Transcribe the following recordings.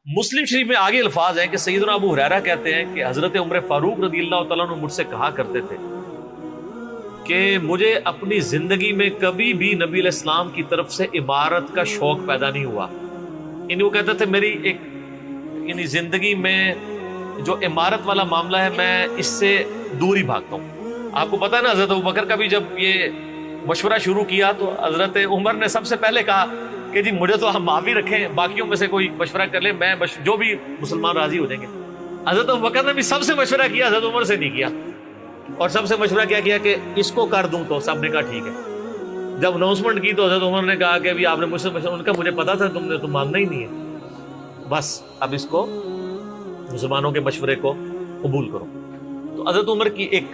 مسلم شریف میں آگے الفاظ ہیں کہ سیدنا ابو ہریرہ کہتے ہیں کہ حضرت عمر فاروق رضی اللہ تعالیٰ عنہ مجھ سے کہا کرتے تھے کہ مجھے اپنی زندگی میں کبھی بھی نبی علیہ السلام کی طرف سے عمارت کا شوق پیدا نہیں ہوا. یعنی وہ کہتے تھے میری ایک یعنی زندگی میں جو عمارت والا معاملہ ہے میں اس سے دور ہی بھاگتا ہوں. آپ کو پتہ ہے نا حضرت ابوبکر کا بھی جب یہ مشورہ شروع کیا تو حضرت عمر نے سب سے پہلے کہا کہ جی مجھے تو ہم معافی رکھیں, باقیوں میں سے کوئی مشورہ کر لے, میں جو بھی مسلمان راضی ہو جائیں گے. حضرت ابوبکر نے بھی سب سے مشورہ کیا, حضرت عمر سے نہیں کیا. اور سب سے مشورہ کیا کیا کہ اس کو کر دوں, تو سب نے کہا ٹھیک ہے. جب اناؤنسمنٹ کی تو حضرت عمر نے کہا کہ آپ نے مجھ سے مشورہ, ان کا مجھے پتا تھا تم نے تو ماننا ہی نہیں ہے, بس اب اس کو مسلمانوں کے مشورے کو قبول کرو. تو حضرت عمر کی ایک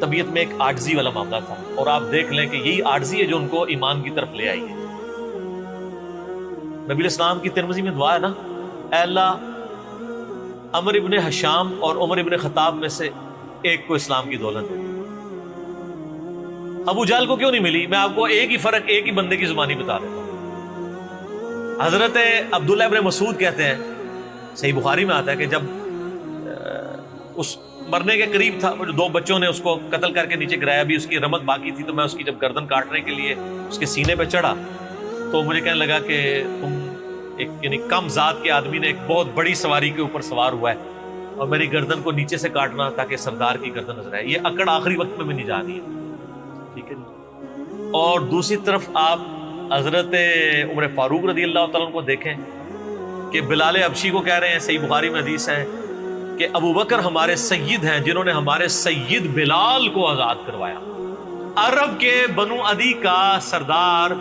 طبیعت میں ایک عاجزی والا معاملہ تھا, اور آپ دیکھ لیں کہ یہی عاجزی ہے جو ان کو ایمان کی طرف لے آئی ہے. نبی علیہ السلام کی ترمذی میں دعا ہے نا, اے اللہ عمر ابن حشام اور عمر ابن خطاب میں سے ایک کو اسلام کی دولت دے. ابو جہل کو کیوں نہیں ملی؟ میں آپ کو ایک ہی فرق, ایک ہی بندے کی زبانی بتا دیتا ہوں. حضرت عبداللہ ابن مسعود کہتے ہیں, صحیح بخاری میں آتا ہے کہ جب اس مرنے کے قریب تھا, دو بچوں نے اس کو قتل کر کے نیچے گرایا, بھی اس کی رمق باقی تھی, تو میں اس کی جب گردن کاٹنے کے لیے اس کے سینے پہ چڑھا تو مجھے کہنے لگا کہ تم ایک یعنی کم ذات کے آدمی نے ایک بہت بڑی سواری کے اوپر سوار ہوا ہے, اور میری گردن کو نیچے سے کاٹنا تاکہ سردار کی گردن نظر آئے. یہ اکڑ آخری وقت میں بھی نہیں جا رہی ہے, ٹھیک ہے جی. اور دوسری طرف آپ حضرت عمر فاروق رضی اللہ تعالیٰ عنہ کو دیکھیں کہ بلال حبشی کو کہہ رہے ہیں, صحیح بخاری میں حدیث ہے کہ ابو بکر ہمارے سید ہیں جنہوں نے ہمارے سید بلال کو آزاد کروایا. عرب کے بنو عدی کا سردار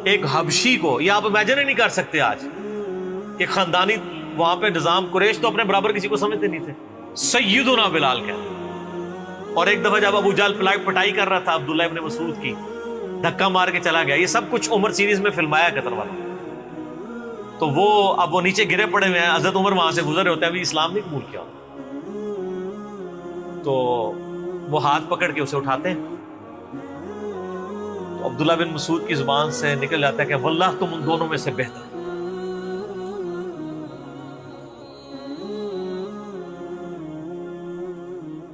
ایک حبشی کو, یہ آپ امیجن ہی نہیں کر سکتے آج کہ خاندانی وہاں پہ نظام, قریش تو اپنے برابر کسی کو سمجھتے نہیں تھے, سیدنا بلال کہتے. اور ایک دفعہ جب ابو جہل پٹائی کر رہا تھا عبداللہ ابن مسعود کی, دھکا مار کے چلا گیا. یہ سب کچھ عمر سیریز میں فلمایا قطر والا. تو وہ اب وہ نیچے گرے پڑے ہوئے ہیں, حضرت عمر وہاں سے گزر ہوتے ہیں, ابھی اسلام نہیں قبول کیا. تو وہ ہاتھ پکڑ کے اسے اٹھاتے ہیں, تو عبداللہ بن مسعود کی زبان سے نکل جاتا ہے کہ واللہ تم ان دونوں میں سے بہتر.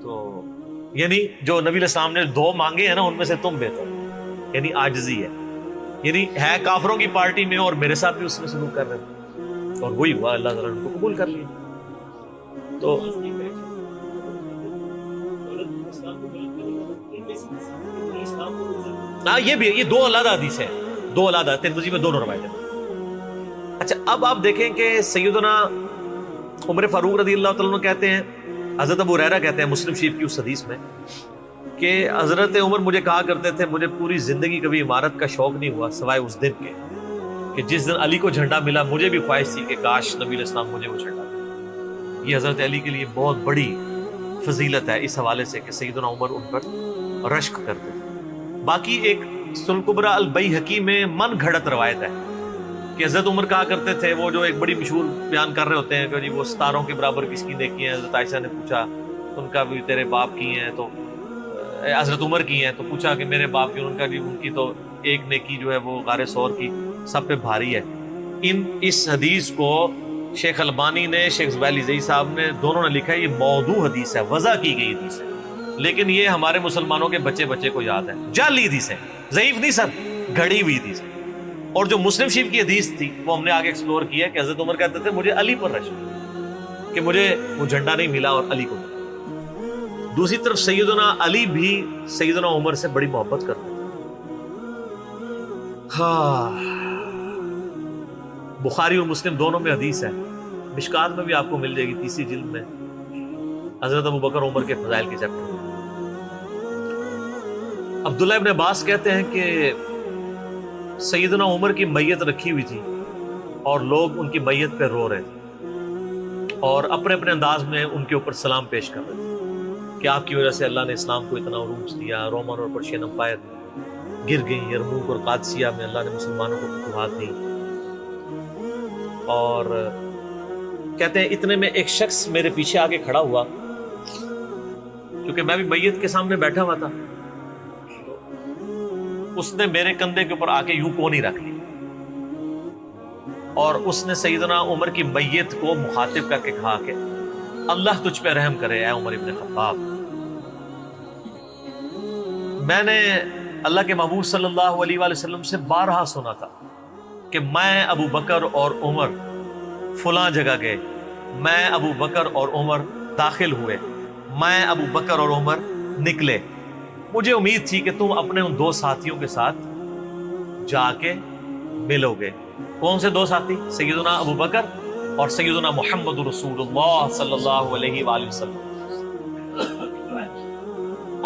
تو یعنی جو نبی علیہ السلام نے دو مانگے ہیں نا, ان میں سے تم بہتر, یعنی عاجزی ہے. یعنی ہے کافروں کی پارٹی میں اور میرے ساتھ بھی اس میں سلوک کر رہے ہیں, اور وہی ہوا, اللہ تعالیٰ نے ان کو قبول کر لیا. تو ہاں یہ بھی, یہ دو علیحدہ حدیث ہیں, دو علیحدہ, ترمذی میں دونوں روایتیں. اچھا اب آپ دیکھیں کہ سیدنا عمر فاروق رضی اللہ تعالیٰ عنہ کہتے ہیں, حضرت ابو ہریرہ کہتے ہیں مسلم شریف کی اس حدیث میں کہ حضرت عمر مجھے کہا کرتے تھے مجھے پوری زندگی کبھی عمارت کا شوق نہیں ہوا سوائے اس دن کے کہ جس دن علی کو جھنڈا ملا. مجھے بھی خواہش تھی کہ کاش نبی علیہ السلام مجھے وہ جھنڈا دے. یہ حضرت علی کے لیے بہت بڑی فضیلت ہے اس حوالے سے کہ سیدنا عمر ان پر رشک کرتے تھے. باقی ایک سنن کبریٰ البیہقی میں من گھڑت روایت ہے کہ حضرت عمر کہا کرتے تھے, وہ جو ایک بڑی مشہور بیان کر رہے ہوتے ہیں کہ جی وہ ستاروں کے برابر کس کی نیکی ہیں. حضرت عائشہ نے پوچھا ان کا بھی تیرے باپ کی ہیں, تو حضرت عمر کی ہیں, تو پوچھا کہ میرے باپ کی, ان کا بھی, ان کی تو ایک نیکی جو ہے وہ غار ثور کی سب پہ بھاری ہے. اس حدیث کو شیخ البانی نے, شیخ زبیلی زئی صاحب نے, دونوں نے لکھا ہے یہ موضوع حدیث ہے, وضع کی گئی حدیث ہے, لیکن یہ ہمارے مسلمانوں کے بچے کو یاد ہے. جعلی حدیث ہے, ضعیف نہیں سر, گھڑی ہوئی حدیث ہے. اور جو مسلم شریف کی حدیث تھی وہ ہم نے آگے ایکسپلور کیا کہ حضرت عمر کہتے تھے مجھے علی پر رشک کہ مجھے وہ جھنڈا نہیں ملا اور علی کو ملا. دوسری طرف سیدنا علی بھی سیدنا عمر سے بڑی محبت کرتے تھے. بخاری اور مسلم دونوں میں حدیث ہے, مشکات میں بھی آپ کو مل جائے گی, تیسری جلد میں حضرت ابو بکر عمر کے فضائل کے چیپٹر میں. عبداللہ ابن عباس کہتے ہیں کہ سیدنا عمر کی میت رکھی ہوئی تھی اور لوگ ان کی میت پہ رو رہے تھے اور اپنے اپنے انداز میں ان کے اوپر سلام پیش کر رہے تھے کہ آپ کی وجہ سے اللہ نے اسلام کو اتنا عروج دیا, رومن اور پرشین امپائر گر گئی, یرموک اور قادسیہ میں اللہ نے مسلمانوں کو فتوحات دی. اور کہتے ہیں اتنے میں ایک شخص میرے پیچھے آگے کھڑا ہوا, کیونکہ میں بھی میت کے سامنے بیٹھا ہوا تھا, اس نے میرے کندھے کے اوپر آ کے یوں کونی رکھ لی اور اس نے سیدنا عمر کی میت کو مخاطب کر کے کہا کہ اللہ تجھ پہ رحم کرے اے عمر ابن خطاب، میں نے اللہ کے محبوب صلی اللہ علیہ وآلہ وسلم سے بارہا سنا تھا کہ میں ابو بکر اور عمر فلاں جگہ گئے، میں ابو بکر اور عمر داخل ہوئے، میں ابو بکر اور عمر نکلے، مجھے امید تھی کہ تم اپنے ان دو ساتھیوں کے ساتھ جا کے ملو گے۔ کون سے دو ساتھی؟ سیدنا ابو بکر اور سیدنا محمد رسول اللہ صلی اللہ علیہ وآلہ وسلم۔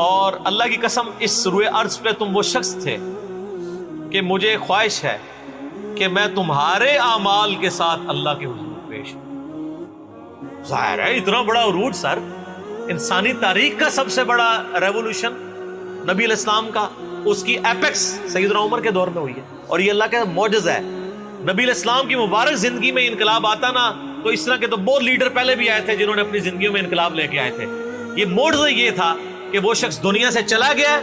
اور اللہ کی قسم اس روئے ارض پہ تم وہ شخص تھے کہ مجھے خواہش ہے کہ میں تمہارے اعمال کے ساتھ اللہ کے حضور پیش ہوں۔ ظاہر ہے اتنا بڑا عروج سر، انسانی تاریخ کا سب سے بڑا ریولوشن نبی علیہ السلام کا، اس کی ایپیکس سیدنا عمر کے دور میں ہوئی ہے، اور یہ اللہ کا معجزہ ہے۔ نبی علیہ السلام کی مبارک زندگی میں انقلاب آتا نا تو اس طرح کے تو بہت لیڈر پہلے بھی آئے تھے جنہوں نے اپنی زندگیوں میں انقلاب لے کے آئے تھے۔ یہ معجزہ یہ تھا کہ وہ شخص دنیا سے چلا گیا،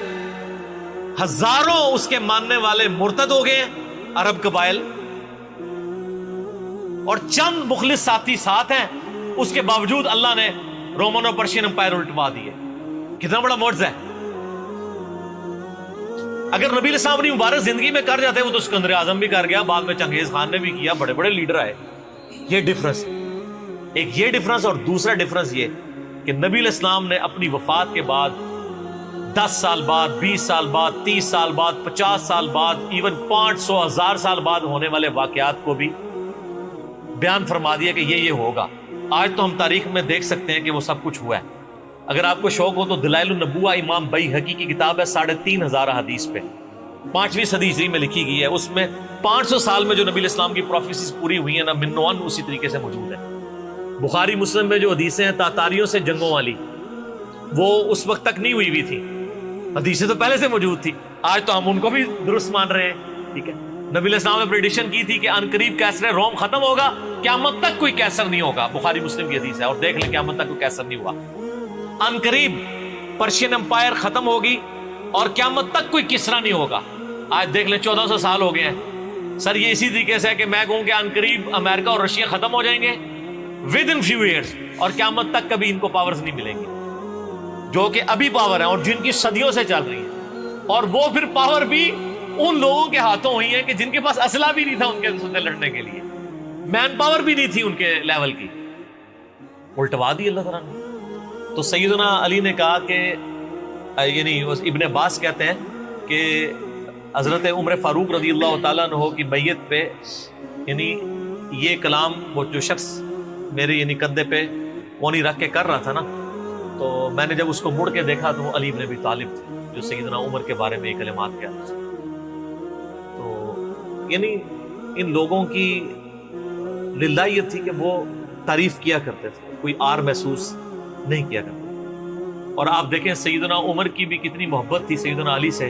ہزاروں اس کے ماننے والے مرتد ہو گئے عرب قبائل، اور چند مخلص ساتھی ساتھ ہیں، اس کے باوجود اللہ نے رومن اور پرشین امپائر الٹوا دیے۔ کتنا بڑا معجزہ ہے۔ اگر نبی علیہ السلام اپنی مبارک زندگی میں کر جاتے، وہ تو سکندر اعظم بھی کر گیا، بعد میں چنگیز خان نے بھی کیا، بڑے بڑے لیڈر آئے۔ یہ ڈفرنس، ایک یہ ڈفرنس، اور دوسرا ڈفرنس یہ کہ نبی علیہ السلام نے اپنی وفات کے بعد 10 سال بعد، 20 سال بعد، 30 سال بعد، 50 سال بعد، ایون 500 1000 سال بعد ہونے والے واقعات کو بھی بیان فرما دیا کہ یہ ہوگا۔ آج تو ہم تاریخ میں دیکھ سکتے ہیں کہ وہ سب کچھ ہوا ہے۔ اگر آپ کو شوق ہو تو دلائل النبوہ امام بیہقی کی کتاب ہے، 3500 حدیث پہ، 5ویں صدی ہجری میں لکھی گئی ہے۔ اس میں 500 سال میں جو نبی علیہ السلام کی پروفیسیز پوری ہوئی ہیں نا، من و عن اسی طریقے سے موجود ہے۔ بخاری مسلم میں جو حدیثیں ہیں تاتاریوں سے جنگوں والی، وہ اس وقت تک نہیں ہوئی تھی، حدیثیں تو پہلے سے موجود تھی۔ آج تو ہم ان کو بھی درست مان رہے ہیں، ٹھیک ہے۔ نبی علیہ السلام نے پریڈکشن کی تھی کہ ان قریب کیسر روم ختم ہوگا، قیامت تک کوئی کیسر نہیں ہوگا، بخاری مسلم کی حدیث ہے، اور دیکھ لیں قیامت تک کوئی کیسر نہیں ہوا۔ ان قریب پرشین امپائر ختم ہوگی اور قیامت تک کوئی کسرا نہیں ہوگا۔ آج دیکھ لیں 1400 سال ہو گئے ہیں سر۔ یہ اسی طریقے سے ہے کہ میں کہوں کہ ان قریب امریکہ اور رشیا ختم ہو جائیں گے ود ان فیو ایئرس، اور قیامت تک کبھی ان کو پاورز نہیں ملیں گی جو کہ ابھی پاور ہیں اور جن کی صدیوں سے چل رہی ہیں، اور وہ پھر پاور بھی ان لوگوں کے ہاتھوں ہوئی ہے کہ جن کے پاس اسلحہ بھی نہیں تھا ان کے سے لڑنے کے لیے، مین پاور بھی نہیں تھی ان کے لیول کی، الٹوا دی اللہ تعالیٰ نے۔ تو سیدنا علی نے کہا کہ یعنی ابن عباس کہتے ہیں کہ حضرت عمر فاروق رضی اللہ تعالیٰ عنہ کی میت پہ یعنی یہ کلام وہ جو شخص میرے یعنی کندھے پہ کونی رکھ کے کر رہا تھا نا، تو میں نے جب اس کو مڑ کے دیکھا تو وہ علی بن ابی طالب تھے جو سیدنا عمر کے بارے میں یہ کلمات کہتے تھے۔ تو یعنی ان لوگوں کی للہ یہ تھی کہ وہ تعریف کیا کرتے تھے، کوئی آر محسوس نہیں کیا کرتے۔ اور آپ دیکھیں سیدنا عمر کی بھی کتنی محبت تھی سیدنا علی سے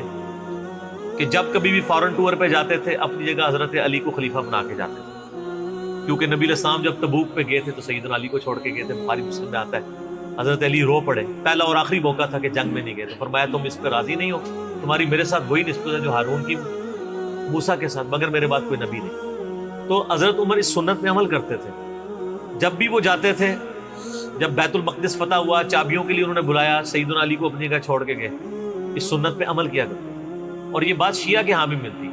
کہ جب کبھی بھی فارن ٹور پہ جاتے تھے اپنی جگہ حضرت علی کو خلیفہ بنا کے جاتے تھے، کیونکہ نبی علیہ السلام جب تبوک پہ گئے تھے تو سیدنا علی کو چھوڑ کے گئے تھے۔ بخاری مسلم میں آتا ہے حضرت علی رو پڑے، پہلا اور آخری موقع تھا کہ جنگ میں نہیں گئے، تو فرمایا تم اس پہ راضی نہیں ہو، تمہاری میرے ساتھ وہی نسبت ہے جو ہارون کی موسیٰ کے ساتھ، مگر میرے بعد کوئی نبی نہیں۔ تو حضرت عمر اس سنت پہ عمل کرتے تھے۔ جب بھی وہ جاتے تھے، جب بیت المقدس فتح ہوا، چابیوں کے لیے انہوں نے بلایا، سیدنا علی کو اپنی جگہ چھوڑ کے گئے، اس سنت پہ عمل کیا کرتے۔ اور یہ بات شیعہ کے ہاں بھی ملتی ہے۔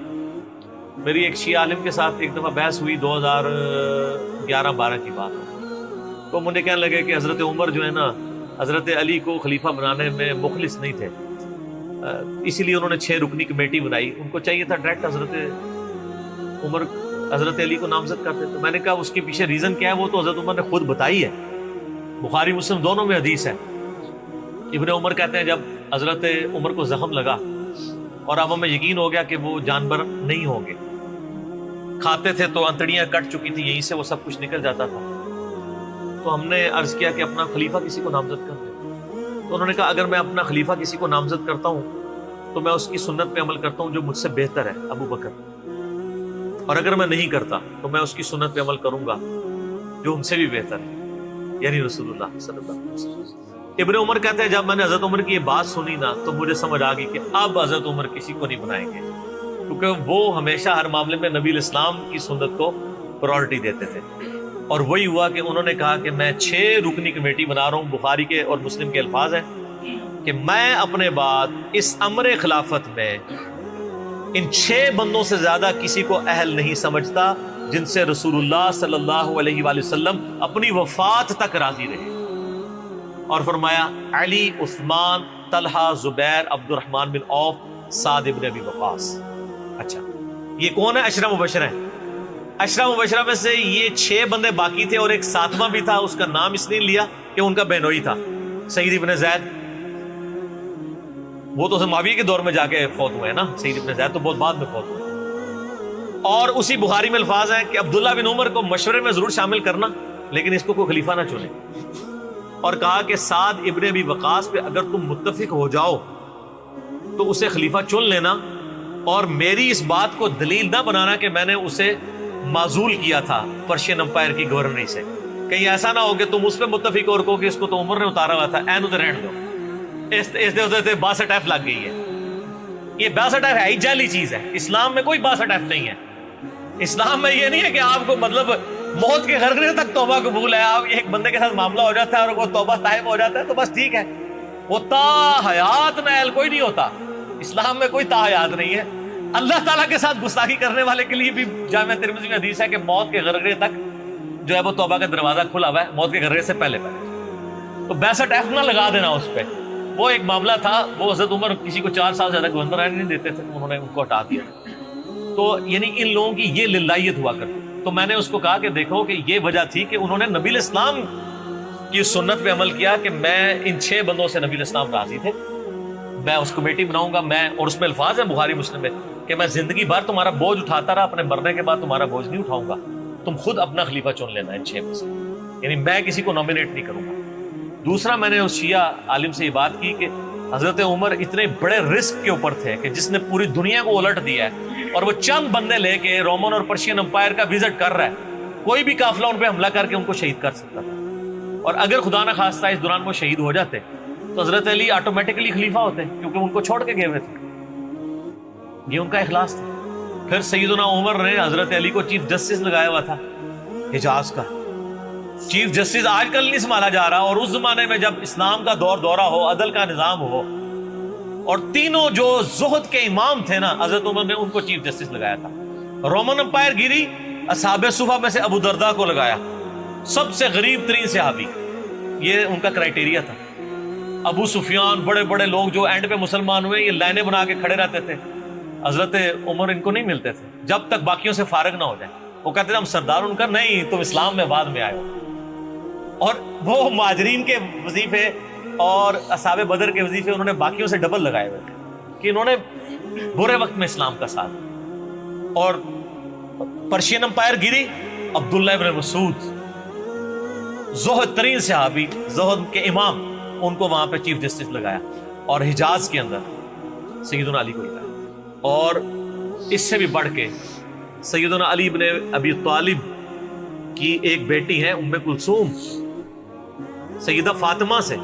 میری ایک شیعہ عالم کے ساتھ ایک دفعہ بحث ہوئی 2011-12 کی بات ہے، تو مجھے کہنے لگے کہ حضرت عمر جو ہے نا حضرت علی کو خلیفہ بنانے میں مخلص نہیں تھے، اسی لیے انہوں نے 6 رکنی کمیٹی بنائی، ان کو چاہیے تھا ڈائریکٹ حضرت عمر حضرت علی کو نامزد کرتے۔ تو میں نے کہا اس کے پیچھے ریزن کیا ہے، وہ تو حضرت عمر نے خود بتائی ہے، بخاری مسلم دونوں میں حدیث ہے۔ ابن عمر کہتے ہیں جب حضرت عمر کو زخم لگا اور اب ہمیں یقین ہو گیا کہ وہ جانور نہیں ہوں گے، کھاتے تھے تو انتڑیاں کٹ چکی تھی، یہیں سے وہ سب کچھ نکل جاتا تھا، تو ہم نے عرض کیا کہ اپنا خلیفہ کسی کو نامزد کر دیں۔ تو انہوں نے کہا اگر میں اپنا خلیفہ کسی کو نامزد کرتا ہوں تو میں اس کی سنت پہ عمل کرتا ہوں جو مجھ سے بہتر ہے، ابو بکر، اور اگر میں نہیں کرتا تو میں اس کی سنت پہ عمل کروں گا جو ان سے بھی بہتر ہے، یعنی رسول اللہ صلی اللہ علیہ وسلم۔ ابن عمر کہتے ہیں جب میں نے حضرت عمر کی یہ بات سنی نا تو مجھے سمجھ آ گئی کہ اب حضرت عمر کسی کو نہیں بنائیں گے، کیونکہ وہ ہمیشہ ہر معاملے میں نبی علیہ السلام کی سنت کو پرائورٹی دیتے تھے. اور وہی ہوا کہ انہوں نے کہا کہ میں 6 رکنی کمیٹی بنا رہا ہوں. بخاری کے اور مسلم کے الفاظ ہیں کہ میں اپنے بعد اس امر خلافت میں ان 6 بندوں سے زیادہ کسی کو اہل نہیں سمجھتا جن سے رسول اللہ صلی اللہ علیہ وآلہ وسلم اپنی وفات تک راضی رہے. اور فرمایا علی، عثمان، طلحہ، زبیر، عبد الرحمن بن عوف، سعد بن ابی وقاص. اچھا، یہ کون ہے؟ عشرہ مبشرہ ہیں. عشرہ مبشرہ میں سے یہ 6 بندے باقی تھے اور ایک 7واں بھی تھا. اس کا نام اس لیے لیا کہ ان کا بہنوئی تھا، سعید ابن زید. وہ تو معاویہ کے دور میں جا کے فوت ہوئے ہیں نا. سعید ابن زید تو بہت بعد میں فوت ہوئے. اور اسی بخاری میں الفاظ ہیں کہ عبداللہ بن عمر کو مشورے میں ضرور شامل کرنا لیکن اس کو کوئی خلیفہ نہ چنے. اور کہا کہ سعد ابن ابی وقاص پہ اگر تم متفق ہو جاؤ تو اسے خلیفہ چن لینا، اور میری اس بات کو دلیل نہ بنانا کہ میں نے اسے معزول کیا تھا پرشین امپائر کی گورنری سے. کہیں ایسا نہ ہو کہ تم اس پہ متفق اور کہو کہ اس کو تو عمر نے اتارا ہوا تھا، این ادھر رہن دو. اس 62 ایف لگ گئی ہے. یہ 62 ایف ہے ہی جعلی چیز ہے. اسلام میں کوئی 62 ایف نہیں ہے. اسلام میں یہ نہیں ہے کہ آپ کو مطلب موت کے غرغرے تک توبہ قبول ہے. آپ ایک بندے کے ساتھ معاملہ ہو جاتا ہے اور وہ توبہ طائب ہو جاتا ہے تو بس ٹھیک ہے. وہ تا حیات نائل کوئی نہیں ہوتا. اسلام میں کوئی تا حیات نہیں ہے. اللہ تعالیٰ کے ساتھ گستاخی کرنے والے کے لیے بھی جامعہ ترمذی میں حدیث ہے کہ موت کے غرغرے تک جو ہے وہ توبہ کا دروازہ کھلا ہوا ہے، موت کے غرغرے سے پہلے. تو 62 ایف نہ لگا دینا اس پہ. وہ ایک معاملہ تھا، وہ حضرت عمر کسی کو 4 سال زیادہ گورنر رہنے نہیں دیتے تھے، انہوں نے ان کو ہٹا دیا. تو یعنی ان لوگوں کی یہ للہیت ہوا کرتی. تو میں نے اس کو کہا کہ دیکھو کہ یہ وجہ تھی کہ انہوں نے نبی الاسلام کی سنت پہ عمل کیا کہ میں ان 6 بندوں سے نبی الاسلام راضی تھے، میں اس کمیٹی بناؤں گا. میں اور اس میں الفاظ ہیں بخاری مسلم میں کہ میں زندگی بھر تمہارا بوجھ اٹھاتا رہا، اپنے مرنے کے بعد تمہارا بوجھ نہیں اٹھاؤں گا، تم خود اپنا خلیفہ چن لینا ان 6 میں سے. یعنی میں کسی کو نامینیٹ نہیں کروں گا. دوسرا، میں نے اس شیعہ عالم سے یہ بات کی کہ حضرت عمر اتنے بڑے رسک کے اوپر تھے کہ جس نے پوری دنیا کو الٹ دیا ہے، اور وہ چند بندے لے کے رومن اور پرشین امپائر کا وزٹ کر رہا ہے. کوئی بھی قافلہ ان پہ حملہ کر کے ان کو شہید کر سکتا تھا. اور اگر خدا نہ خواستہ اس دوران وہ شہید ہو جاتے تو حضرت علی آٹومیٹکلی خلیفہ ہوتے کیونکہ ان کو چھوڑ کے گئے ہوئے تھے. یہ ان کا اخلاص تھا. پھر سیدنا عمر نے حضرت علی کو چیف جسٹس لگایا ہوا تھا حجاز کا. چیف جسٹس آج کل نہیں سنبھالا جا رہا، اور اس زمانے میں جب اسلام کا دور دورہ ہو، عدل کا نظام ہو، اور تینوں جو زہد کے امام تھے نا، حضرت عمر نے ان کو چیف جسٹس لگایا تھا. رومن امپائر گری، اصحاب صفہ میں سے ابو درداء کو لگایا، سب سے غریب ترین صحابی. یہ ان کا کرائٹیریا تھا. ابو سفیان، بڑے بڑے لوگ جو اینڈ پہ مسلمان ہوئے، یہ لائنیں بنا کے کھڑے رہتے تھے. حضرت عمر ان کو نہیں ملتے تھے جب تک باقیوں سے فارغ نہ ہو جائے. وہ کہتے تھے ہم سردار. ان کا نہیں، تم اسلام میں بعد میں آئے ہو. اور وہ مہاجرین کے وظیفے اور اصحاب بدر کے وظیفے انہوں نے باقیوں سے ڈبل لگائے ہوئے تھے کہ انہوں نے برے وقت میں اسلام کا ساتھ. اور پرشین امپائر گری، عبداللہ ابن مسعود، زہد ترین صحابی، زہد کے امام، ان کو وہاں پہ چیف جسٹس لگایا. اور حجاز کے اندر سیدنا علی کو لگایا. اور اس سے بھی بڑھ کے سیدنا علی ابن ابی طالب کی ایک بیٹی ہے ام کلثوم، سیدہ فاطمہ سے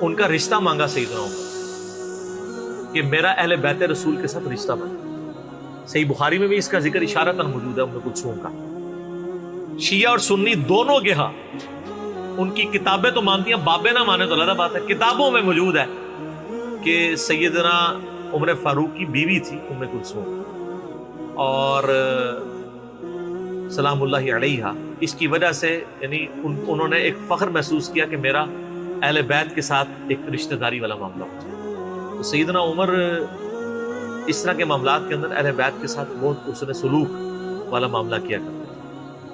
ان کا رشتہ مانگا سیدنا عمر کہ میرا اہل بیت رسول کے ساتھ رشتہ بنا. صحیح بخاری میں بھی اس کا ذکر اشارتاً موجود ہے ام کلثوم کا. شیعہ اور سنی دونوں کے ہاں ان کی کتابیں تو مانتی ہیں، بابے نہ مانے تو علیحدہ بات ہے. کتابوں میں موجود ہے کہ سیدنا عمر فاروق کی بیوی تھی ام کلثوم، اور سلام اللہ علیہا. اس کی وجہ سے یعنی انہوں نے ایک فخر محسوس کیا کہ میرا اہل بیت کے ساتھ ایک رشتہ داری والا معاملہ ہوتا ہے. تو سیدنا عمر اس طرح کے معاملات کے اندر اہل بیت کے ساتھ بہت حسن سلوک والا معاملہ کیا کرتے تھے.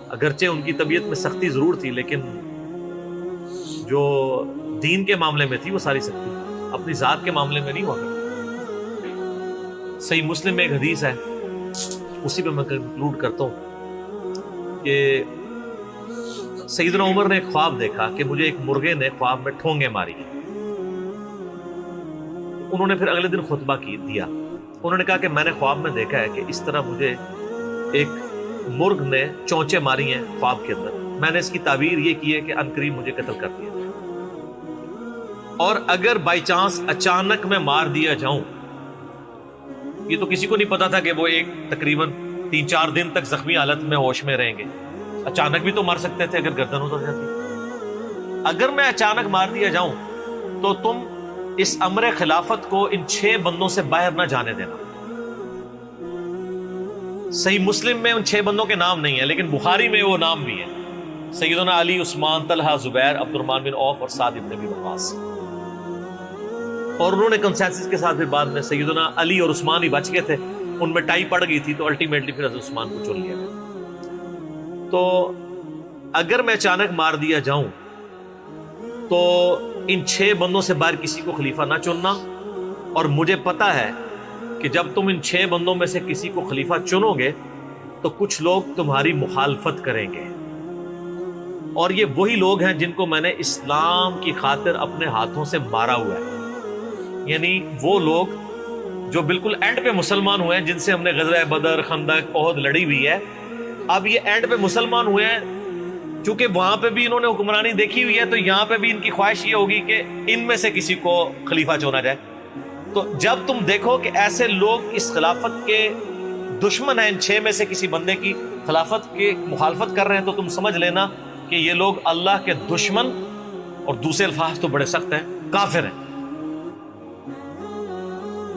اگرچہ ان کی طبیعت میں سختی ضرور تھی لیکن جو دین کے معاملے میں تھی وہ ساری سختی اپنی ذات کے معاملے میں نہیں ہوا کرتی. صحیح مسلم میں ایک حدیث ہے، اسی پہ میں کنکلوڈ کرتا ہوں کہ سیدنا عمر نے ایک خواب دیکھا کہ مجھے ایک مرغے نے خواب میں ٹھونگے ماری. انہوں نے پھر اگلے دن خطبہ دیا. انہوں نے کہا کہ میں نے خواب میں دیکھا ہے کہ اس طرح مجھے ایک مرغ نے چونچے ماری ہیں خواب کے اندر. میں نے اس کی تعبیر یہ کی ہے کہ عنقریب مجھے قتل کر دیا، اور اگر بائی چانس اچانک میں مار دیا جاؤں، یہ تو کسی کو نہیں پتا تھا کہ وہ ایک تقریباً 3-4 دن تک زخمی حالت میں ہوش میں رہیں گے. اچانک بھی تو مر سکتے تھے اگر گردن اتر جاتی. اگر میں اچانک مار دیا جاؤں تو تم اس امر خلافت کو ان 6 بندوں سے باہر نہ جانے دینا. صحیح مسلم میں ان 6 بندوں کے نام نہیں ہیں، لیکن بخاری میں وہ نام بھی ہیں: سیدنا علی، عثمان، طلحہ، زبیر، عبد الرحمن بن عوف اور سعد بن ابی وقاص. اور انہوں نے کنسنسس کے ساتھ پھر بعد میں سیدنا علی اور عثمان ہی بچ گئے تھے. ان میں ٹائی پڑ گئی تھی تو الٹیمیٹلی پھر حضرت عثمان کو چن لیا گیا. تو اگر میں اچانک مار دیا جاؤں تو ان 6 بندوں سے باہر کسی کو خلیفہ نہ چننا. اور مجھے پتا ہے کہ جب تم ان 6 بندوں میں سے کسی کو خلیفہ چنو گے تو کچھ لوگ تمہاری مخالفت کریں گے، اور یہ وہی لوگ ہیں جن کو میں نے اسلام کی خاطر اپنے ہاتھوں سے مارا ہوا ہے. یعنی وہ لوگ جو بالکل اینڈ پہ مسلمان ہوئے ہیں، جن سے ہم نے غزوہ بدر، خندق، احد لڑی ہوئی ہے. اب یہ اینڈ پہ مسلمان ہوئے ہیں، چونکہ وہاں پہ بھی انہوں نے حکمرانی دیکھی ہوئی ہے، تو یہاں پہ بھی ان کی خواہش یہ ہوگی کہ ان میں سے کسی کو خلیفہ چنا جائے. تو جب تم دیکھو کہ ایسے لوگ اس خلافت کے دشمن ہیں، ان 6 میں سے کسی بندے کی خلافت کی مخالفت کر رہے ہیں، تو تم سمجھ لینا کہ یہ لوگ اللہ کے دشمن، اور دوسرے الفاظ تو بڑے سخت ہیں، کافر ہیں.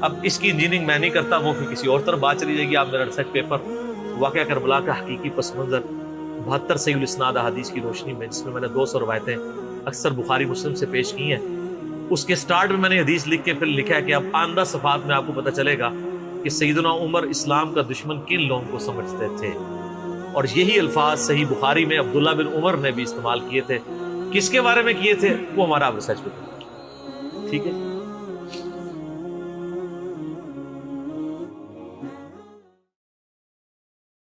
اب اس کی انجینئرنگ میں نہیں کرتا، وہ پھر کسی اور طرف بات چلی جائے گی. آپ میرا ریسرچ پیپر واقعہ کربلا کا حقیقی پس منظر 72 صحیح الاسناد احادیث کی روشنی میں، جس میں میں نے 200 روایتیں اکثر بخاری مسلم سے پیش کی ہیں، اس کے سٹارٹ میں نے حدیث لکھ کے پھر لکھا ہے کہ اب آئندہ صفحات میں آپ کو پتہ چلے گا کہ سیدنا عمر اسلام کا دشمن کن لوگوں کو سمجھتے تھے. اور یہی الفاظ صحیح بخاری میں عبداللہ بن عمر نے بھی استعمال کیے تھے. کس کے بارے میں کیے تھے وہ ہمارا ریسرچ پیپر. ٹھیک ہے.